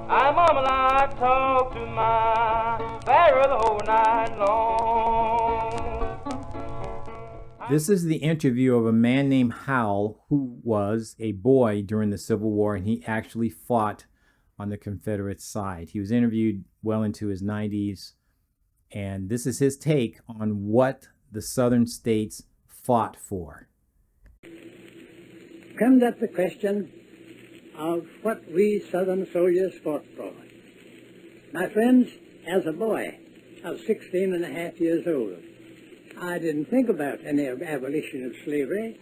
I mama and I talk to my barrel the whole night long. This is the interview of a man named Howell, who was a boy during the Civil War, and he actually fought on the Confederate side. He was interviewed well into his 90s, and this is his take on what the Southern states fought for. Comes up the question of what we Southern soldiers fought for. My friends, as a boy of 16 and a half years old, I didn't think about any abolition of slavery.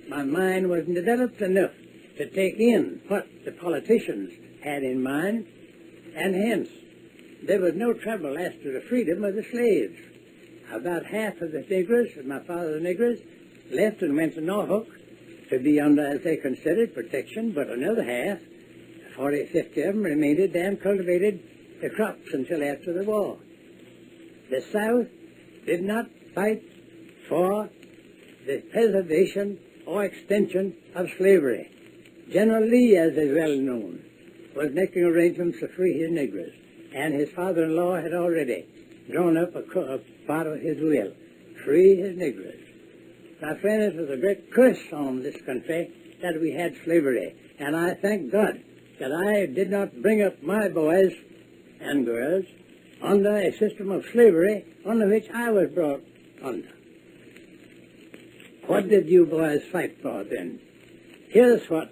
My mind wasn't developed enough to take in what the politicians had in mind, and hence there was no trouble as to the freedom of the slaves. About half of the Negros, of my father's Negros, left and went to Norfolk to be under, as they considered, protection, but another half, 40, 50 of them, remained and cultivated the crops until after the war. The South did not fight for the preservation or extension of slavery. General Lee, as is well known, was making arrangements to free his Negros, and his father-in-law had already drawn up a part of his will, free his Negros. My friend, it was a great curse on this country that we had slavery, and I thank God that I did not bring up my boys and girls under a system of slavery under which I was brought under. What did you boys fight for then? Here's what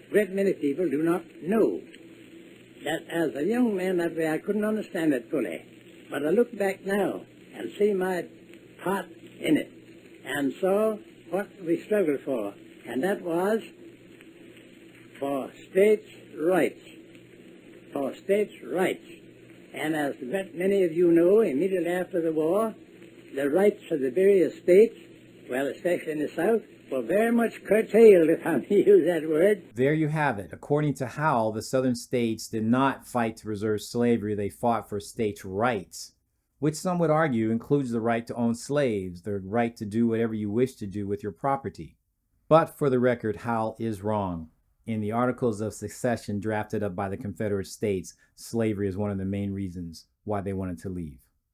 a great many people do not know. That as a young man that way I couldn't understand it fully, but I look back now and see my part in it, and saw what we struggled for, and that was for states' rights. For states' rights. And as many of you know, immediately after the war, the rights of the various states, well, especially in the South, were very much curtailed, if I may use that word. There you have it. According to Howell, the Southern states did not fight to preserve slavery. They fought for states' rights, which some would argue includes the right to own slaves, the right to do whatever you wish to do with your property. But for the record, Howell is wrong. In the Articles of Succession drafted up by the Confederate States, slavery is one of the main reasons why they wanted to leave.